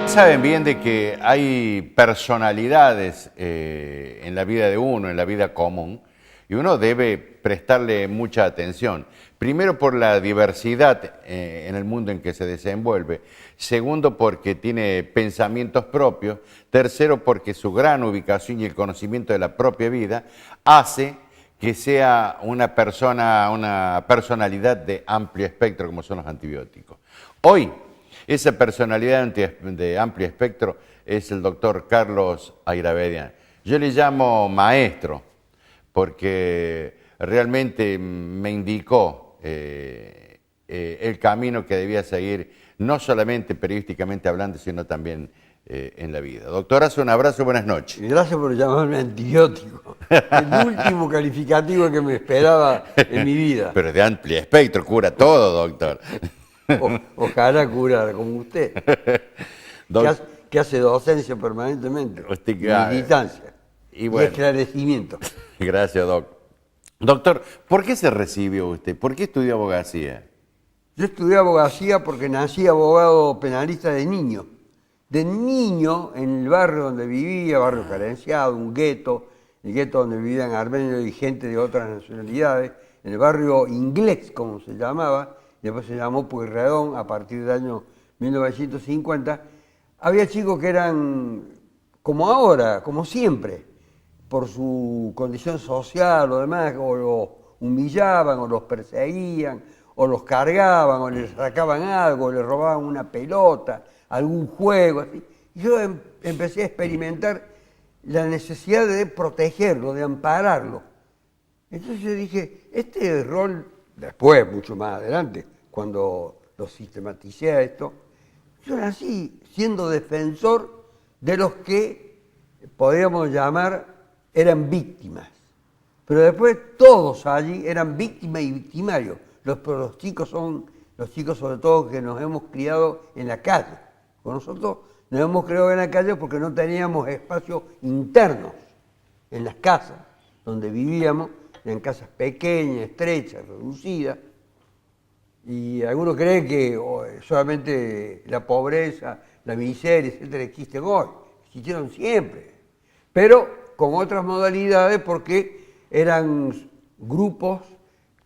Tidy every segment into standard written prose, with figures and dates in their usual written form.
Saben bien de que hay personalidades en la vida de uno, en la vida común, y uno debe prestarle mucha atención. Primero por la diversidad en el mundo en que se desenvuelve. Segundo porque tiene pensamientos propios. Tercero porque su gran ubicación y el conocimiento de la propia vida hace que sea una personalidad de amplio espectro como son los antibióticos. Hoy, esa personalidad de amplio espectro es el doctor Carlos Airabedian. Yo le llamo maestro porque realmente me indicó el camino que debía seguir, no solamente periodísticamente hablando, sino también en la vida. Doctorazo, un abrazo, buenas noches. Gracias por llamarme antibiótico. El último calificativo que me esperaba en mi vida. Pero de amplio espectro, cura todo, doctor. Ojalá curara como usted, que hace docencia permanentemente, militancia y esclarecimiento. Gracias, doctor. Doctor, ¿por qué se recibió usted? ¿Por qué estudió abogacía? Yo estudié abogacía porque nací abogado penalista de niño. De niño, en el barrio donde vivía, barrio carenciado, un gueto, el gueto donde vivían armenios y gente de otras nacionalidades, en el barrio inglés, como se llamaba, después se llamó Pueyrredón a partir del año 1950, había chicos que eran como ahora, como siempre, por su condición social o demás, o los humillaban, o los perseguían, o los cargaban, o les sacaban algo, o les robaban una pelota, algún juego, así. Y yo empecé a experimentar la necesidad de protegerlo, de ampararlo. Entonces yo dije, este rol, después, mucho más adelante, cuando lo sistematicé a esto, yo nací siendo defensor de los que podríamos llamar eran víctimas. Pero después todos allí eran víctimas y victimarios. Los chicos son los chicos sobre todo que nos hemos criado en la calle. Con nosotros nos hemos criado en la calle porque no teníamos espacios internos en las casas donde vivíamos, en casas pequeñas, estrechas, reducidas. Y algunos creen que solamente la pobreza, la miseria, etcétera, existen hoy. Existieron siempre. Pero con otras modalidades porque eran grupos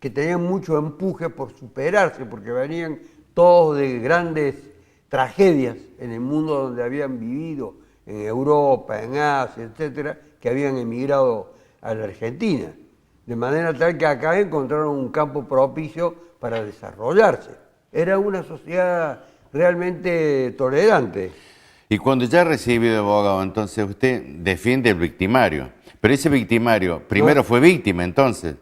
que tenían mucho empuje por superarse, porque venían todos de grandes tragedias en el mundo donde habían vivido, en Europa, en Asia, etcétera, que habían emigrado a la Argentina. De manera tal que acá encontraron un campo propicio para desarrollarse. Era una sociedad realmente tolerante. Y cuando ya recibió de abogado, entonces usted defiende el victimario. Pero ese victimario primero fue víctima, entonces.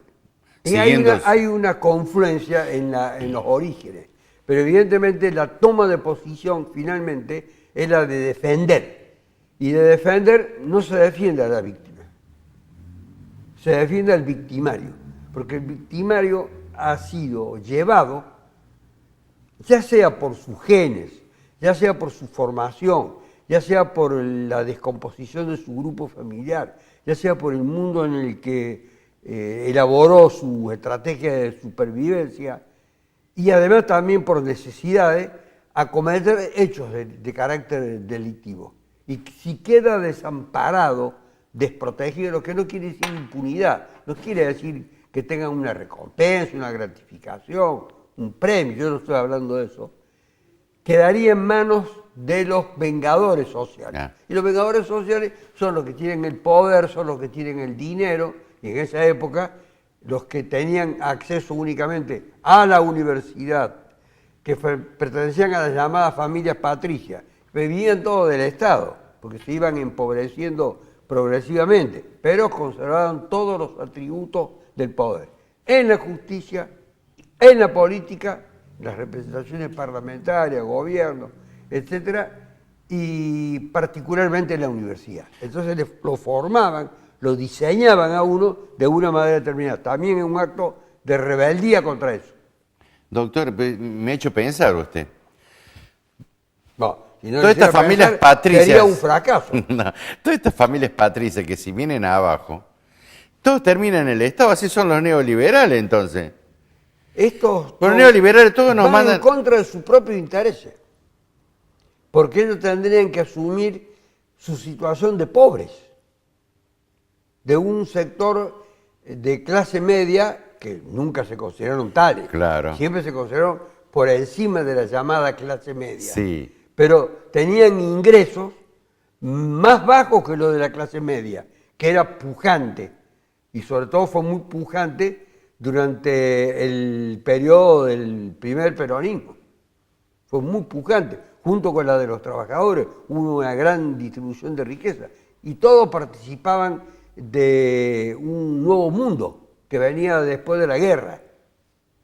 Y hay una confluencia en los orígenes. Pero evidentemente la toma de posición finalmente es la de defender. Y de defender no se defiende a la víctima. Se defiende al victimario. Porque el victimario ha sido llevado, ya sea por sus genes, ya sea por su formación, ya sea por la descomposición de su grupo familiar, ya sea por el mundo en el que elaboró su estrategia de supervivencia, y además también por necesidades, a cometer hechos de carácter delictivo. Y si queda desamparado, desprotegido, lo que no quiere decir impunidad, no quiere decir que tenga una recompensa, una gratificación, un premio, yo no estoy hablando de eso, quedaría en manos de los vengadores sociales. Y los vengadores sociales son los que tienen el poder, son los que tienen el dinero, y en esa época los que tenían acceso únicamente a la universidad, que pertenecían a las llamadas familias patricias, vivían todo del Estado, porque se iban empobreciendo progresivamente, pero conservaban todos los atributos del poder, en la justicia, en la política, las representaciones parlamentarias, gobierno, etcétera, y particularmente en la universidad. Entonces lo formaban, lo diseñaban a uno de una manera determinada. También es un acto de rebeldía contra eso. Doctor, me ha hecho pensar usted. No, si no todas estas familias patricias sería un fracaso. No, todas estas familias patricias que si vienen abajo, todos terminan en el Estado, así son los neoliberales entonces. Los neoliberales todos nos van mandan en contra de su propio interés. porque ellos tendrían que asumir su situación de pobres, de un sector de clase media que nunca se consideraron tales. Claro. Siempre se consideraron por encima de la llamada clase media. Sí. Pero tenían ingresos más bajos que los de la clase media, que era pujante. Y sobre todo fue muy pujante durante el periodo del primer peronismo. Fue muy pujante, junto con la de los trabajadores. Hubo una gran distribución de riqueza. Y todos participaban de un nuevo mundo que venía después de la guerra.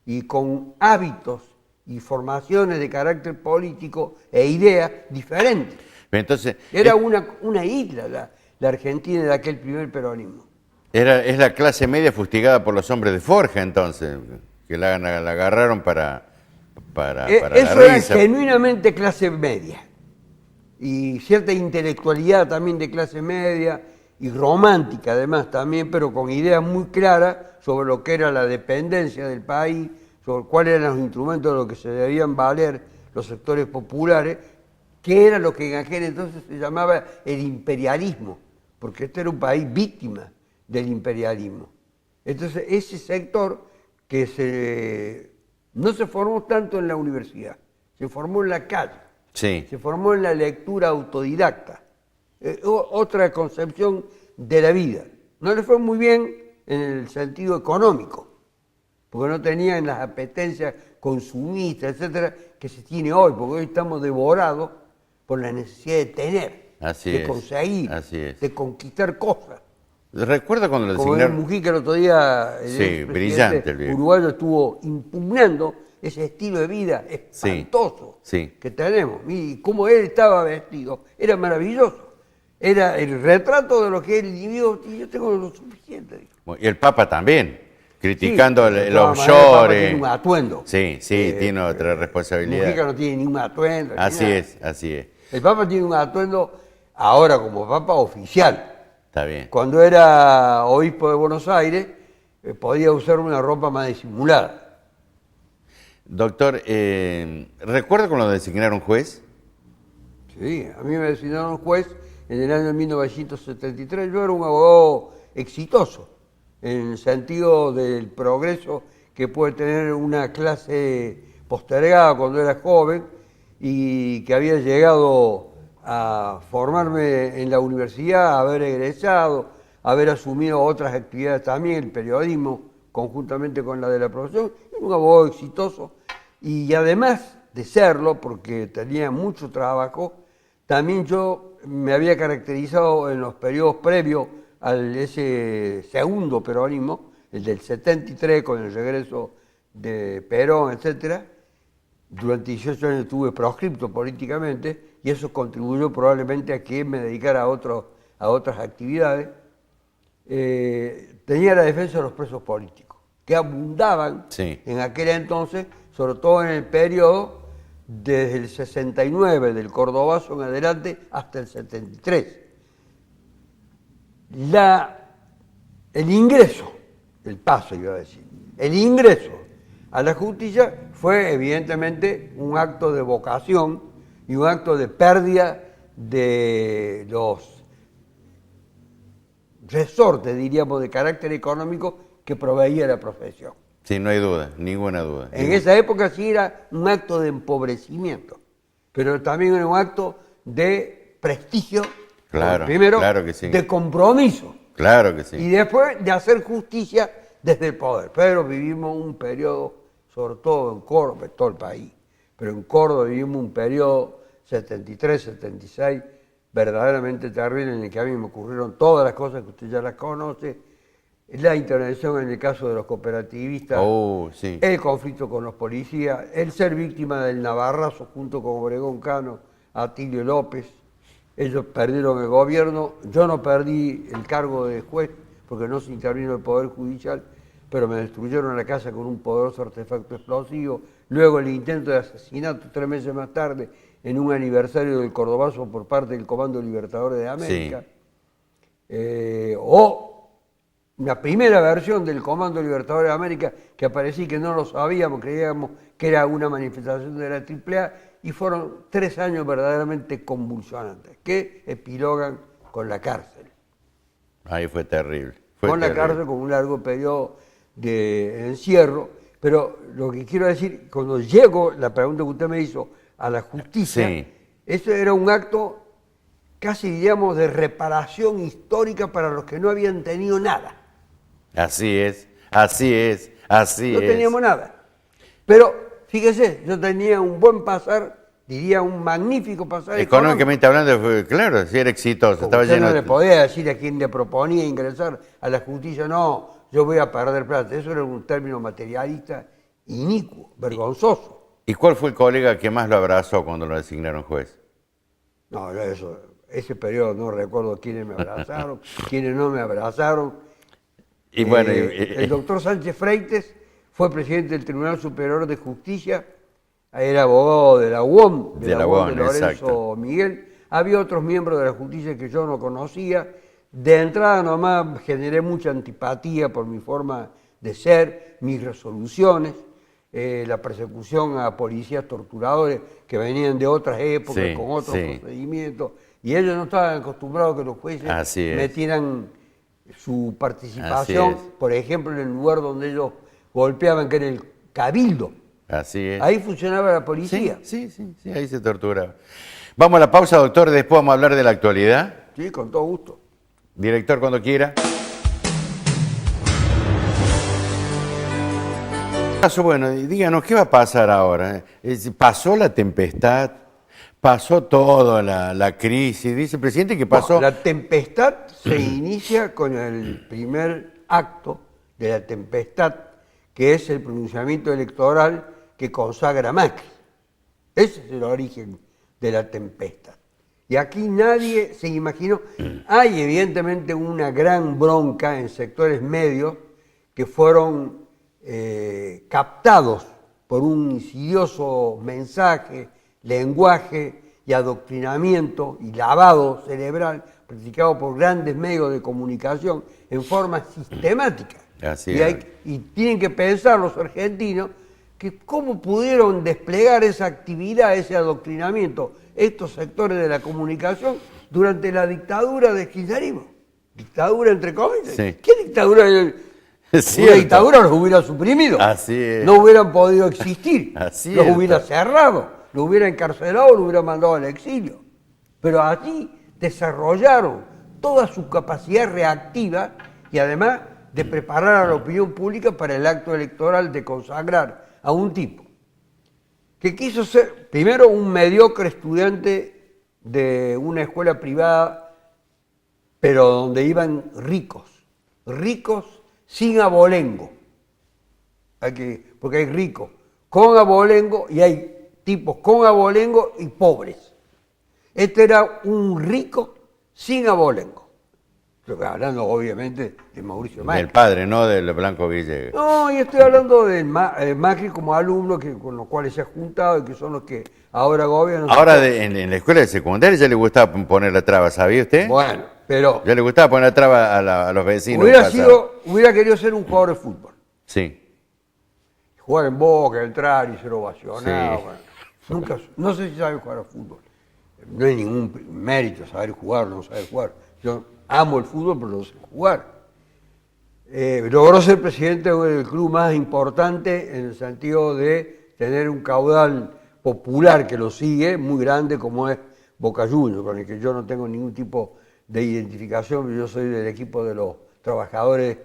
Y con hábitos y formaciones de carácter político e ideas diferentes. Entonces, Era una isla la Argentina de aquel primer peronismo. es la clase media fustigada por los hombres de Forja, entonces, que la agarraron para la Eso era risa. genuinamente clase media. Y cierta intelectualidad también de clase media y romántica además también, pero con ideas muy claras sobre lo que era la dependencia del país, sobre cuáles eran los instrumentos de los que se debían valer los sectores populares, que era lo que en aquel entonces se llamaba el imperialismo, porque este era un país víctima del imperialismo. Entonces ese sector que no se formó tanto en la universidad, se formó en la calle, Sí. se formó en la lectura autodidacta, otra concepción de la vida. No le fue muy bien en el sentido económico, porque no tenían las apetencias consumistas, etcétera, que se tiene hoy, porque hoy estamos devorados por la necesidad de tener, Así de es, conseguir, así es. de conquistar cosas. Recuerdo cuando lo Como el designaron. Mujica el otro día, el Sí, expresidente brillante el viejo. uruguayo estuvo impugnando ese estilo de vida espantoso sí. que tenemos. Y cómo él estaba vestido, era maravilloso. Era el retrato de lo que él vivió, y yo tengo lo suficiente. Dijo. Y el Papa también, criticando Sí, de el todas maneras, el Papa offshore. tiene un atuendo. Sí, tiene otra responsabilidad. Mujica no tiene ningún atuendo. ni Así nada. es, así es. El Papa tiene un atuendo ahora como Papa oficial. Está bien. Cuando era obispo de Buenos Aires, podía usar una ropa más disimulada. Doctor, ¿recuerda cuando lo designaron juez? Sí, a mí me designaron juez en el año 1973. Yo era un abogado exitoso, en el sentido del progreso que puede tener una clase postergada cuando era joven y que había llegado a formarme en la universidad, haber egresado, haber asumido otras actividades también, el periodismo, conjuntamente con la de la profesión. Era un abogado exitoso y además de serlo, porque tenía mucho trabajo, también yo me había caracterizado en los periodos previos a ese segundo peronismo, el del 73 con el regreso de Perón, etcétera. Durante 18 años estuve proscripto políticamente y eso contribuyó probablemente a que me dedicara a otras actividades. Tenía la defensa de los presos políticos, que abundaban en aquel entonces, sobre todo en el periodo desde el 69, del Cordobazo en adelante, hasta el 73. El ingreso, el paso iba a decir, el ingreso a la justicia fue evidentemente un acto de vocación y un acto de pérdida de los resortes, diríamos, de carácter económico que proveía la profesión. Sí, no hay duda, ninguna duda. En esa época sí era un acto de empobrecimiento, pero también era un acto de prestigio, primero claro que sí. de compromiso, Claro que sí. y después de hacer justicia desde el poder. Pero vivimos un periodo, sobre todo en Córdoba, en todo el país, pero en Córdoba vivimos un periodo 73, 76, verdaderamente terrible, en el que a mí me ocurrieron todas las cosas que usted ya las conoce, la intervención en el caso de los cooperativistas, sí. el conflicto con los policías, el ser víctima del Navarrazo junto con Obregón Cano, Atilio López. Ellos perdieron el gobierno, yo no perdí el cargo de juez porque no se intervino el Poder Judicial, pero me destruyeron la casa con un poderoso artefacto explosivo. Luego el intento de asesinato 3 meses más tarde en un aniversario del Cordobazo por parte del Comando Libertadores de América. O una primera versión del Comando Libertadores de América que aparecí que no lo sabíamos, creíamos que era una manifestación de la AAA y fueron 3 años verdaderamente convulsionantes, que epilogan con la cárcel. Ahí fue terrible. Con la cárcel, con un largo periodo de encierro, pero lo que quiero decir, cuando llego, la pregunta que usted me hizo, a la justicia, Sí. eso era un acto casi, diríamos, de reparación histórica para los que no habían tenido nada. Así es, así es, así No es. teníamos nada. Pero, fíjese, yo tenía un buen pasar, diría un magnífico pasar Económicamente hablando, claro, sí era exitoso, estaba Usted lleno no de... le podía decir a quien le proponía ingresar a la justicia, no, yo voy a perder plata. Eso era un término materialista inicuo, vergonzoso. ¿Y cuál fue el colega que más lo abrazó cuando lo designaron juez? No, ese periodo no recuerdo quiénes me abrazaron, quiénes no me abrazaron. Y bueno, El doctor Sánchez Freites fue presidente del Tribunal Superior de Justicia, era abogado de la UOM, de Lorenzo exacto. Miguel. Había otros miembros de la justicia que yo no conocía. De entrada nomás generé mucha antipatía por mi forma de ser, mis resoluciones, la persecución a policías torturadores que venían de otras épocas, Sí, con otros sí. procedimientos, y ellos no estaban acostumbrados a que los jueces Así es. metieran su Así participación, es. por ejemplo, en el lugar donde ellos golpeaban, que era el cabildo. Así es. Ahí funcionaba la policía. Sí, ahí se torturaba. Vamos a la pausa, doctor, después vamos a hablar de la actualidad. Sí, con todo gusto. Director, cuando quiera. Bueno, díganos, ¿qué va a pasar ahora? ¿Pasó la tempestad? ¿Pasó todo la crisis? Dice el presidente que pasó... No, la tempestad se inicia con el primer acto de la tempestad, que es el pronunciamiento electoral que consagra a Macri. Ese es el origen de la tempestad. Y aquí nadie se imaginó. Hay evidentemente una gran bronca en sectores medios que fueron captados por un insidioso mensaje, lenguaje y adoctrinamiento y lavado cerebral practicado por grandes medios de comunicación en forma sistemática. Así y, es. y tienen que pensar los argentinos que cómo pudieron desplegar esa actividad, ese adoctrinamiento, estos sectores de la comunicación durante la dictadura del kirchnerismo. Dictadura entre comillas. Sí. ¿Qué dictadura? Es Una dictadura los hubiera suprimido. Así es. No hubieran podido existir. Así los es. hubiera cerrado, los hubiera encarcelado, los hubiera mandado al exilio. Pero allí desarrollaron toda su capacidad reactiva y además de preparar a la opinión pública para el acto electoral de consagrar a un tipo que quiso ser primero un mediocre estudiante de una escuela privada, pero donde iban ricos sin abolengo. Porque hay ricos con abolengo y hay tipos con abolengo y pobres. Este era un rico sin abolengo. Estoy hablando obviamente de Mauricio Macri. Del padre, no del Blanco Villegas. No, y estoy hablando de Macri como alumno con los cuales se ha juntado y que son los que ahora gobiernan. Ahora en la escuela de secundaria ya le gustaba poner la traba, ¿sabía usted? Bueno, pero Ya le gustaba poner la traba a los vecinos. hubiera querido ser un jugador de fútbol. Sí. Jugar en Boca, entrar y ser ovacionado. Sí. Bueno, no sé si sabe jugar al fútbol. No hay ningún mérito saber jugar o no saber jugar. Yo amo el fútbol, pero no sé jugar. Logró ser presidente del club más importante en el sentido de tener un caudal popular que lo sigue, muy grande, como es Boca Juniors, con el que yo no tengo ningún tipo de identificación. Yo soy del equipo de los trabajadores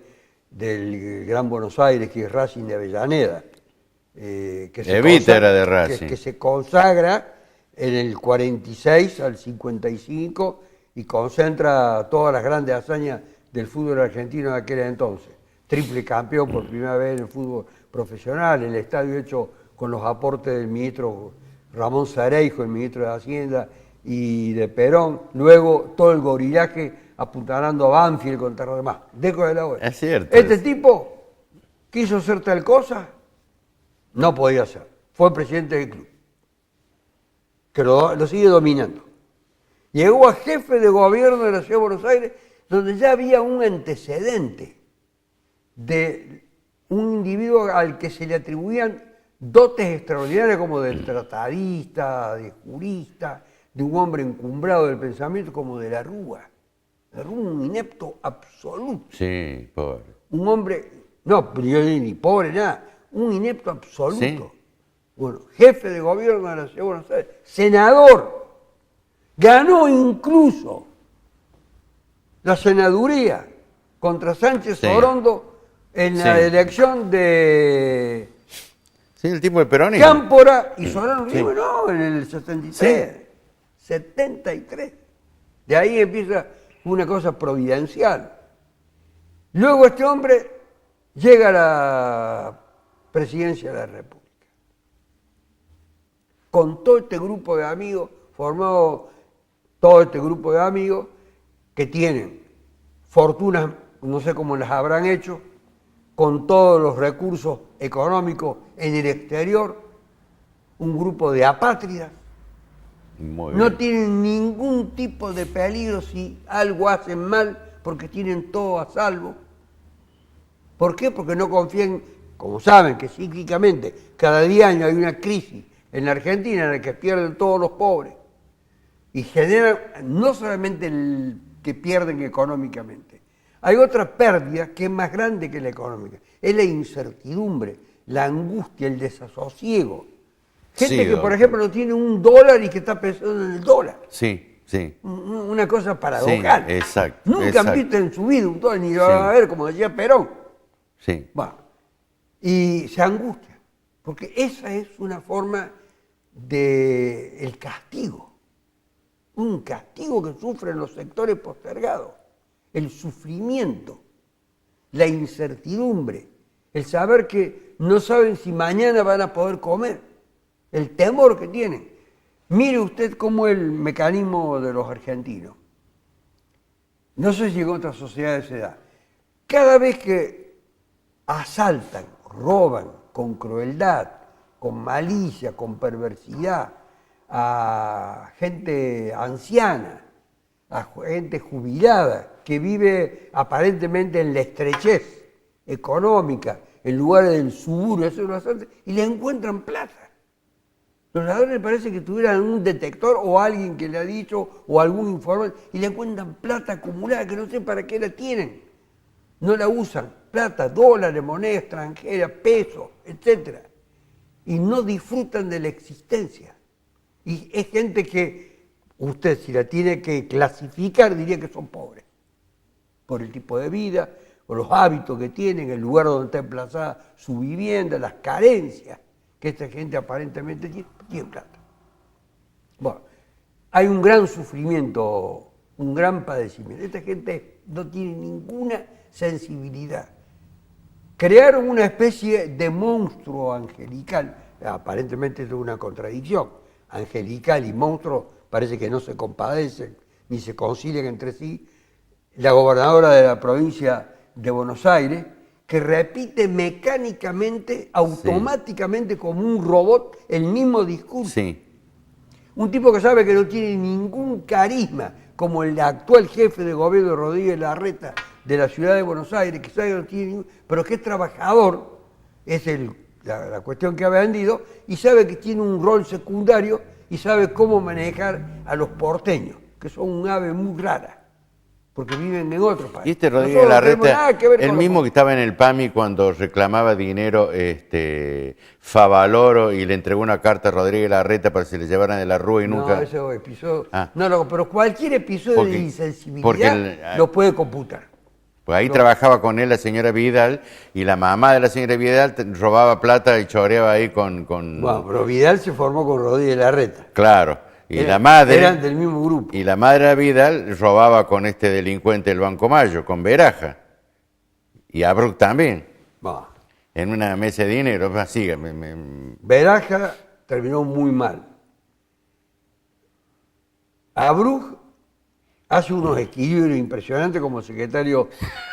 del Gran Buenos Aires, que es Racing de Avellaneda. Evita era de Racing. Que se consagra en el 46 al 55 y concentra todas las grandes hazañas del fútbol argentino de aquel entonces. Triple campeón por primera vez en el fútbol profesional, el estadio hecho con los aportes del ministro Ramón Zareijo, el ministro de Hacienda, y de Perón. Luego todo el gorillaje apuntalando a Banfield contra los demás. Deco de la hora. Es cierto. Este tipo quiso hacer tal cosa, no podía hacer. Fue presidente del club, que lo sigue dominando. Llegó a jefe de gobierno de la Ciudad de Buenos Aires, donde ya había un antecedente de un individuo al que se le atribuían dotes extraordinarias como del tratadista, de jurista, de un hombre encumbrado del pensamiento como de la Rúa. La Rúa, un inepto absoluto. Sí, pobre. Un hombre, no, ni pobre, nada, un inepto absoluto. Sí. Bueno, jefe de gobierno de la Ciudad de Buenos Aires, senador, ganó incluso la senaduría contra Sánchez Sí. Orondo en la Sí. elección de Sí, el tipo de peronismo. Cámpora y Solano Sí. River, no, en el 73. 73. De ahí empieza una cosa providencial. Luego este hombre llega a la presidencia de la República. Con todo este grupo de amigos, formado todo este grupo de amigos que tienen fortunas, no sé cómo las habrán hecho, con todos los recursos económicos en el exterior, un grupo de apátridas. Muy No bien. tienen ningún tipo de peligro si algo hacen mal, porque tienen todo a salvo. ¿Por qué? Porque no confían, como saben que cíclicamente cada 10 años hay una crisis en la Argentina en la que pierden todos los pobres y generan no solamente el que pierden económicamente, hay otra pérdida que es más grande que la económica, es la incertidumbre, la angustia, el desasosiego. Gente Sí, que, por doctor. ejemplo, no tiene $1 y que está pensando en el dólar. Sí, sí. Una cosa paradojal. Sí, exacto, Nunca exacto. han visto en su vida $1, ni lo van a ver, como decía Perón. Sí. Bueno, y se angustia, porque esa es una forma de el castigo. Un castigo que sufren los sectores postergados. El sufrimiento, la incertidumbre, el saber que no saben si mañana van a poder comer, el temor que tienen. Mire usted cómo es el mecanismo de los argentinos. No sé si en otras sociedades se da. Cada vez que asaltan, roban con crueldad, con malicia, con perversidad a gente anciana, a gente jubilada, que vive aparentemente en la estrechez económica, en lugares del suburbio, eso lo asaltan, y le encuentran plata. Los ladrones parece que tuvieran un detector o alguien que le ha dicho, o algún informe, y le encuentran plata acumulada que no sé para qué la tienen. No la usan, plata, dólares, moneda extranjera, pesos, etc. Y no disfrutan de la existencia. Y es gente que usted, si la tiene que clasificar, diría que son pobres. Por el tipo de vida, por los hábitos que tienen, el lugar donde está emplazada su vivienda, las carencias que esta gente aparentemente tiene plata. Bueno, hay un gran sufrimiento, un gran padecimiento. Esta gente no tiene ninguna sensibilidad. Crearon una especie de monstruo angelical, aparentemente es una contradicción, angelical y monstruo parece que no se compadecen ni se concilian entre sí. La gobernadora de la provincia de Buenos Aires, que repite mecánicamente, automáticamente, como un robot, el mismo discurso. Sí. Un tipo que sabe que no tiene ningún carisma, como el actual jefe de gobierno Rodríguez Larreta de la ciudad de Buenos Aires, que sabe que no tiene ningún, pero que es trabajador, es la cuestión que ha vendido, y sabe que tiene un rol secundario y sabe cómo manejar a los porteños, que son un ave muy rara, porque viven en otro país. Y este Rodríguez Nosotros no tenemos nada Larreta, que ver el con mismo los- que estaba en el PAMI cuando reclamaba dinero, Favaloro, y le entregó una carta a Rodríguez Larreta para que se le llevaran de la Rúa y No, nunca... ese episodio. Ah. No, pero cualquier episodio Porque- de insensibilidad porque el- lo puede computar. Pues ahí No. trabajaba con él la señora Vidal, y la mamá de la señora Vidal robaba plata y choreaba ahí con... Bueno, pero Vidal se formó con Rodríguez Larreta. Claro. Y la madre... Eran del mismo grupo. Y la madre de Vidal robaba con este delincuente del Banco Mayo, con Beraja. Y a Bruc también, Bueno, en una mesa de dinero. Así, Beraja terminó muy mal. Abruj hace unos equilibrios impresionantes como secretario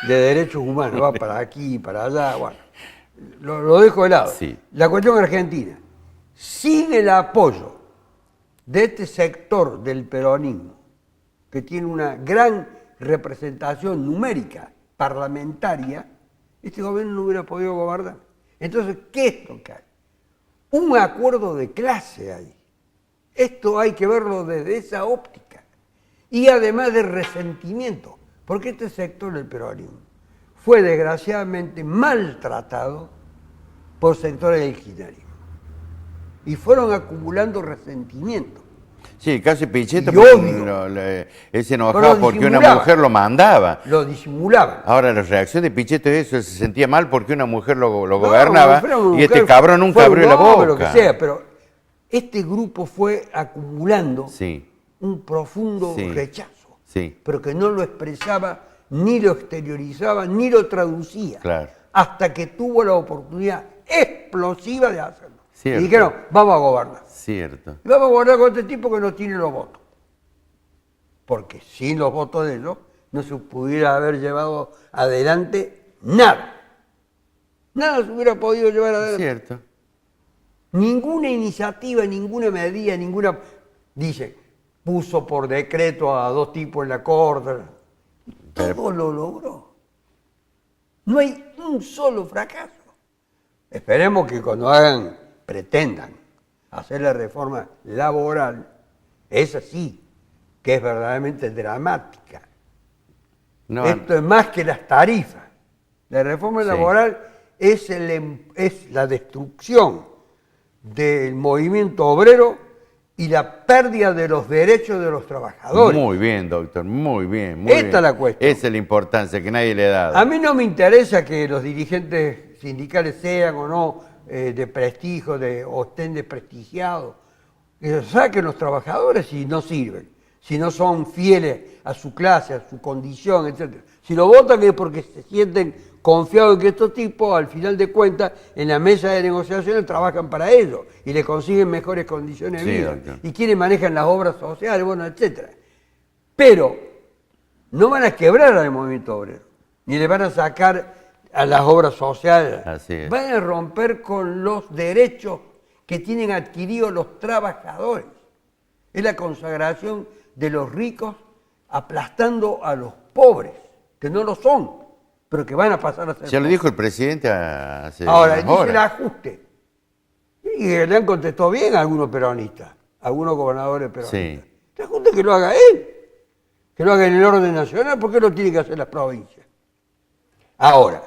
de Derechos Humanos. Va para aquí, para allá. Bueno, lo dejo de lado. Sí. La cuestión argentina. Sin el apoyo de este sector del peronismo, que tiene una gran representación numérica parlamentaria, este gobierno no hubiera podido gobernar. Entonces, ¿qué es lo que hay? un acuerdo de clase ahí. Esto hay que verlo desde esa óptica. Y además de resentimiento, porque este sector del peronismo fue desgraciadamente maltratado por sectores del kirchnerismo. Y fueron acumulando resentimiento. Sí, casi Pichetto Y odio. él se enojaba porque una mujer lo mandaba. Lo disimulaban. Ahora, la reacción de Pichetto es eso, él se sentía mal porque una mujer lo No, gobernaba y este cabrón nunca abrió la boca. Lo que sea, pero este grupo fue acumulando Sí, un profundo Sí. rechazo, sí, pero que no lo expresaba, ni lo exteriorizaba, ni lo traducía, claro. hasta que tuvo la oportunidad explosiva de hacerlo. Cierto. Y dijeron, vamos a gobernar. Cierto. Y vamos a gobernar con este tipo que no tiene los votos. Porque sin los votos de ellos no se pudiera haber llevado adelante nada. Nada se hubiera podido llevar adelante. Cierto. Ninguna iniciativa, ninguna medida, dice, puso por decreto a 2 tipos en la corte. Todo lo logró. No hay un solo fracaso. Esperemos que cuando pretendan hacer la reforma laboral, esa sí, que es verdaderamente dramática. No, Esto es más que las tarifas. La reforma Sí. laboral es la destrucción del movimiento obrero y la pérdida de los derechos de los trabajadores. muy bien, doctor, muy bien. Muy Esta bien. es la cuestión. Esa es la importancia que nadie le ha dado. A mí no me interesa que los dirigentes sindicales sean o no de prestigio o estén desprestigiados. Que saquen los trabajadores si no sirven, si no son fieles a su clase, a su condición, etc. Si lo votan es porque se sienten confiados en que estos tipos, al final de cuentas, en la mesa de negociaciones trabajan para ellos y le consiguen mejores condiciones de Sí, vida. doctor. Y quienes manejan las obras sociales, bueno, etc. Pero no van a quebrar al movimiento obrero, ni le van a sacar a las obras sociales. Así es. Van a romper con los derechos que tienen adquiridos los trabajadores. Es la consagración de los ricos aplastando a los pobres, que no lo son, pero que van a pasar a ser Ya lo pobres. dijo el presidente hace Ahora, unas dice el horas. ajuste. Y le han contestado bien a algunos peronistas, a algunos gobernadores peronistas. Sí. El ajuste que lo haga él, que lo haga en el orden nacional, ¿por qué lo tiene que hacer las provincias? Ahora,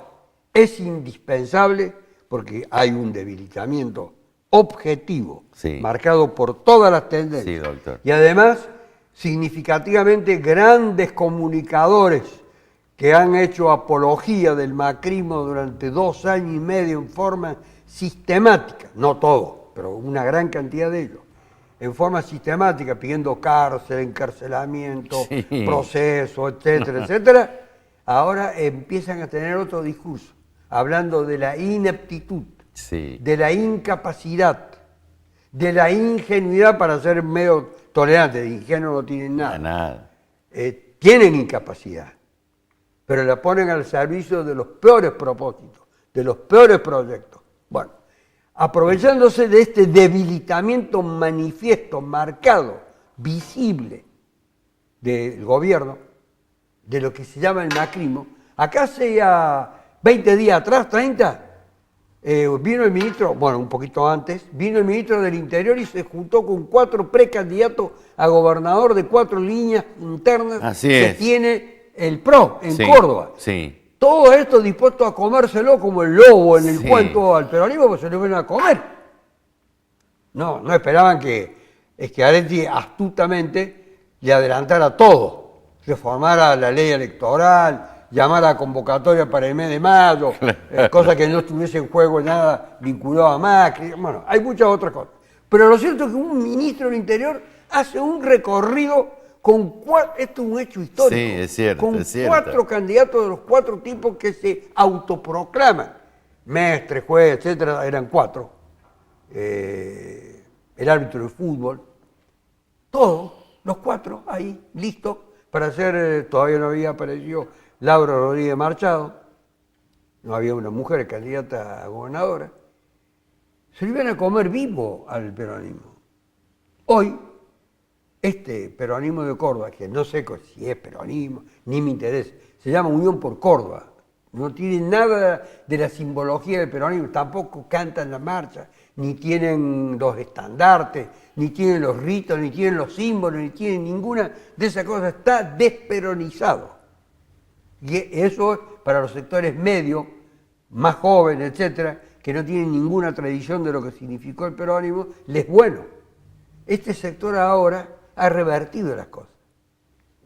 es indispensable porque hay un debilitamiento objetivo, Sí. marcado por todas las tendencias. Sí, doctor. Y además, significativamente, grandes comunicadores que han hecho apología del macrismo durante 2 años y medio en forma sistemática, no todos, pero una gran cantidad de ellos, en forma sistemática, pidiendo cárcel, encarcelamiento, Sí. proceso, etcétera, etcétera, ahora empiezan a tener otro discurso, hablando de la ineptitud, Sí. de la incapacidad, de la ingenuidad para ser medio tolerante, de ingenuo no tienen nada. Nada. Tienen incapacidad, pero la ponen al servicio de los peores propósitos, de los peores proyectos. Bueno, aprovechándose de este debilitamiento manifiesto, marcado, visible del gobierno, de lo que se llama el macrismo, acá hace ya 20 días atrás, 30, vino el ministro, bueno, un poquito antes, vino el ministro del Interior y se juntó con 4 precandidatos a gobernador de 4 líneas internas Así que es. tiene el PRO en Sí, Córdoba. Sí. Todo esto dispuesto a comérselo como el lobo en el Sí. cuento al peronismo, pues se lo ven a comer. No esperaban que Schiaretti astutamente le adelantara todo, reformara la ley electoral, llamara a convocatoria para el mes de mayo, cosa que no estuviese en juego nada vinculado a Macri. Bueno, hay muchas otras cosas. Pero lo cierto es que un ministro del Interior hace un recorrido con 4, esto es un hecho histórico, Sí, es cierto, con es cierto. 4 candidatos de los 4 tipos que se autoproclaman. Mestre, juez, etcétera, eran 4. El árbitro de fútbol. Todos, los 4 ahí, listos para hacer, todavía no había aparecido Laura Rodríguez Machado, no había una mujer candidata a gobernadora. Se lo iban a comer vivo al peronismo. Hoy, este peronismo de Córdoba, que no sé si es peronismo, ni me interesa, se llama Unión por Córdoba. No tiene nada de la simbología del peronismo, tampoco canta en la marcha, ni tienen los estandartes, ni tienen los ritos, ni tienen los símbolos, ni tienen ninguna de esas cosas. Está desperonizado. Y eso para los sectores medios, más jóvenes, etcétera, que no tienen ninguna tradición de lo que significó el peronismo, les es bueno. Este sector ahora ha revertido las cosas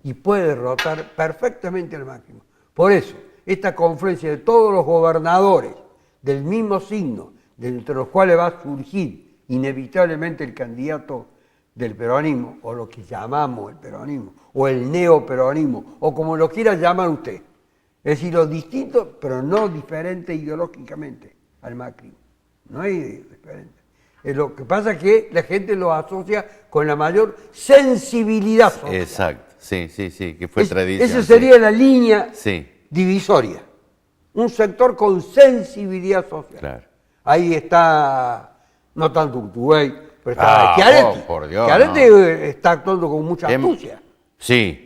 y puede derrotar perfectamente al máximo. Por eso, esta confluencia de todos los gobernadores del mismo signo, entre los cuales va a surgir inevitablemente el candidato del peronismo, o lo que llamamos el peronismo, o el neoperonismo, o como lo quiera llamar usted. Es decir, los distintos, pero no diferentes ideológicamente al macrismo. No hay diferente. Lo que pasa es que la gente lo asocia con la mayor sensibilidad social. Exacto, sí, que fue tradición. Esa sería la línea sí. divisoria. Un sector con sensibilidad social. Claro. Ahí está, no tanto Urtubey, pero está Schiaretti. Por Dios, Schiaretti no. Está actuando con mucha astucia. Sí.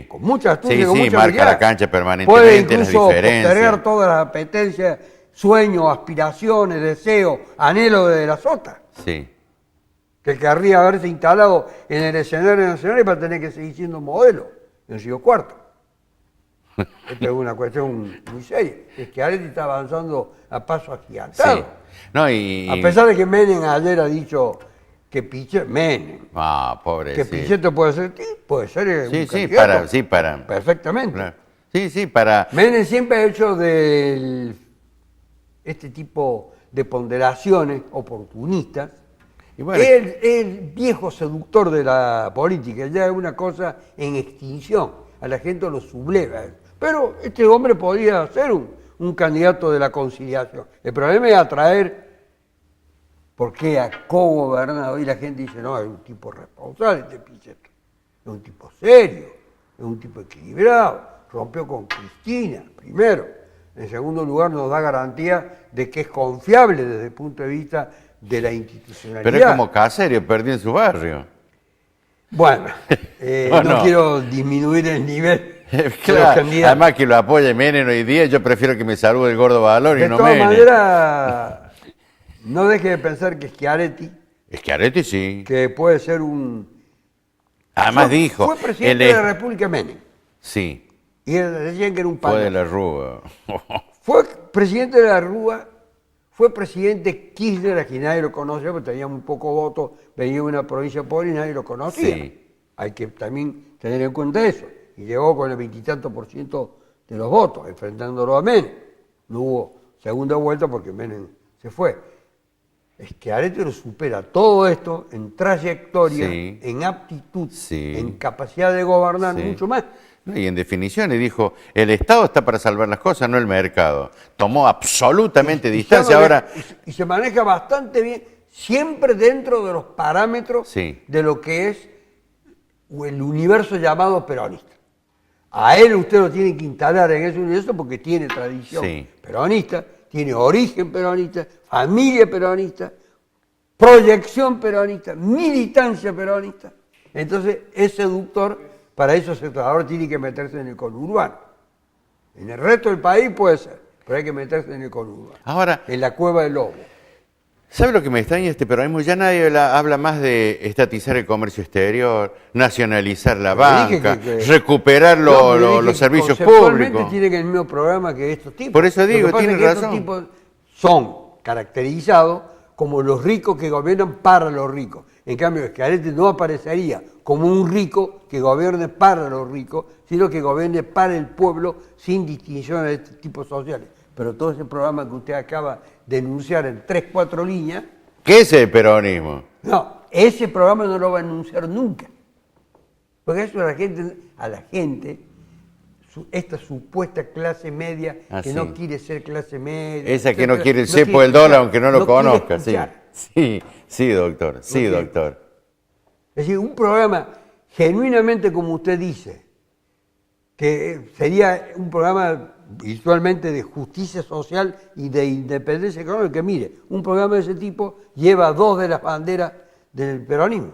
Con mucha astucia, con sí, mucha marca habilidad. la cancha permanentemente, puede las incluso diferencias. postergar todas las apetencias, sueños, aspiraciones, deseos, anhelos de la sota. Sí. Que querría haberse instalado en el escenario nacional y para tener que seguir siendo modelo en el siglo IV. Esta es una cuestión muy seria. Es que Schiaretti está avanzando a paso agigantado. Sí. No, A pesar de que Menem ayer ha dicho que Pichetto, pobre. que Pichetto puede ser un Sí, para. Perfectamente. Claro. Sí, para. Menem siempre ha hecho de este tipo de ponderaciones oportunistas. Y bueno, El viejo seductor de la política, ya es una cosa en extinción. A la gente lo subleva. Pero este hombre podría ser un candidato de la conciliación. El problema es atraer, porque a co-gobernador, y la gente dice, no, es un tipo responsable este Pichetto, es un tipo serio, es un tipo equilibrado, rompió con Cristina, primero. En segundo lugar, nos da garantía de que es confiable desde el punto de vista de la institucionalidad. pero es como Caserio, perdió en su barrio. Bueno, no quiero disminuir el nivel de los candidatos. Además que lo apoya Menem hoy día, yo prefiero que me salude el gordo Valor y no Menem. De todas maneras, no deje de pensar que Schiaretti sí. que puede ser un... Además dijo... Fue presidente de la República Menem. Sí. Y decían que era un Fue pana. de la Rúa. Fue presidente de la Rúa, fue presidente Kirchner, a quien nadie lo conocía, porque tenía muy poco voto, venía de una provincia pobre y nadie lo conocía. Sí. Hay que también tener en cuenta eso. Y llegó con el 20 y tanto % de los votos, enfrentándolo a Menem. No hubo segunda vuelta porque Menem se fue. Schiaretti lo supera todo esto en trayectoria, Sí. en aptitud, Sí. en capacidad de gobernar, Sí. mucho más. Y en definiciones dijo, el Estado está para salvar las cosas, no el mercado. Tomó absolutamente distancia ahora. Y se maneja bastante bien, siempre dentro de los parámetros Sí. de lo que es el universo llamado peronista. A él usted lo tiene que instalar en ese universo porque tiene tradición Sí. peronista, tiene origen peronista, familia peronista, proyección peronista, militancia peronista. Entonces es seductor. Para eso ahora tiene que meterse en el conurbano. En el resto del país puede ser, pero hay que meterse en el conurbano. Ahora, En la cueva del lobo. ¿sabe lo que me extraña este peronismo? Ya nadie habla más de estatizar el comercio exterior, nacionalizar la banca, recuperar los servicios públicos. Tienen el mismo programa que estos tipos. Por eso digo, Lo que pasa tiene es que razón. estos tipos son caracterizados como los ricos que gobiernan para los ricos. En cambio, Schiaretti no aparecería como un rico que gobierne para los ricos, sino que gobierne para el pueblo sin distinción de este tipo sociales. Pero todo ese programa que usted acaba de enunciar en 3-4 líneas... ¿Qué es el peronismo? No, ese programa no lo va a enunciar nunca. Porque eso a la gente esta supuesta clase media que no quiere ser clase media. Esa que no quiere el cepo del dólar aunque no lo conozca. Sí, doctor, doctor. Es decir, un programa genuinamente como usted dice, que sería un programa visualmente de justicia social y de independencia económica, que mire, un programa de ese tipo lleva 2 de las banderas del peronismo,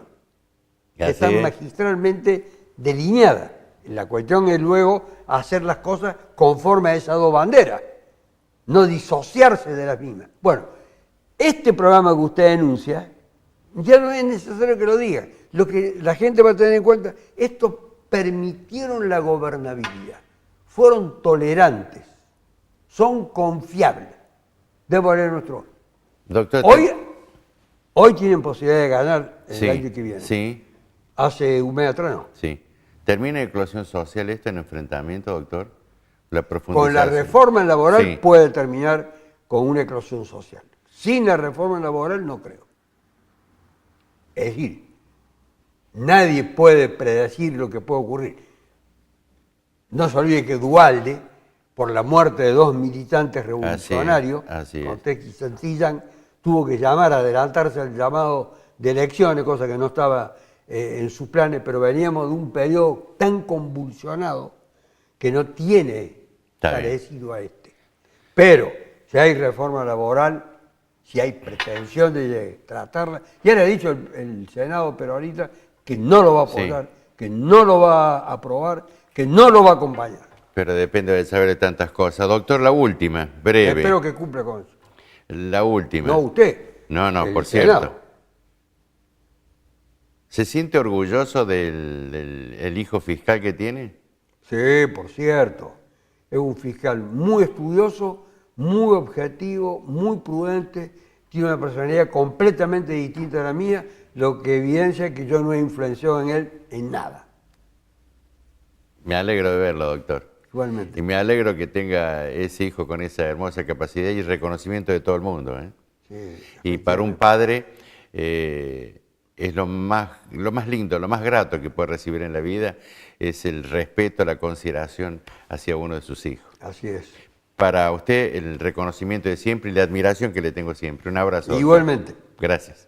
que están magistralmente delineadas. La cuestión es luego hacer las cosas conforme a esas 2 banderas, no disociarse de las mismas. Bueno, Este programa que usted denuncia, ya no es necesario que lo diga. Lo que la gente va a tener en cuenta, estos permitieron la gobernabilidad, fueron tolerantes, son confiables. Debo leer nuestro. Doctor, Hoy tienen posibilidad de ganar el sí, año que viene. Sí, Hace un mes atrás no. sí. ¿Termina la eclosión social este en enfrentamiento, doctor? La Con profundización. la reforma laboral Sí. puede terminar con una eclosión social. Sin la reforma laboral no creo. Es decir, nadie puede predecir lo que puede ocurrir. No se olvide que Duhalde, por la muerte de 2 militantes revolucionarios, así es. Cortés y Santillán, tuvo que llamar a adelantarse al llamado de elecciones, cosa que no estaba en sus planes, pero veníamos de un periodo tan convulsionado que no tiene parecido a este. Pero si hay reforma laboral, si hay pretensión de tratarla, ya le ha dicho el Senado peronista que no lo va a apoyar, que no lo va a aprobar, que no lo va a acompañar. Pero depende del saber de tantas cosas. Doctor, la última, breve. Espero que cumpla con eso. La última. No usted. No, el por Senado. cierto. ¿Se siente orgulloso del hijo fiscal que tiene? Sí, por cierto. Es un fiscal muy estudioso, muy objetivo, muy prudente, tiene una personalidad completamente distinta a la mía, lo que evidencia que yo no he influenciado en él en nada. Me alegro de verlo, doctor. Igualmente. Y me alegro que tenga ese hijo con esa hermosa capacidad y reconocimiento de todo el mundo. Sí, y para un padre es lo más lindo, lo más grato que puede recibir en la vida, es el respeto, la consideración hacia uno de sus hijos. así es. Para usted, el reconocimiento de siempre y la admiración que le tengo siempre. Un abrazo. Igualmente. Doctor. Gracias.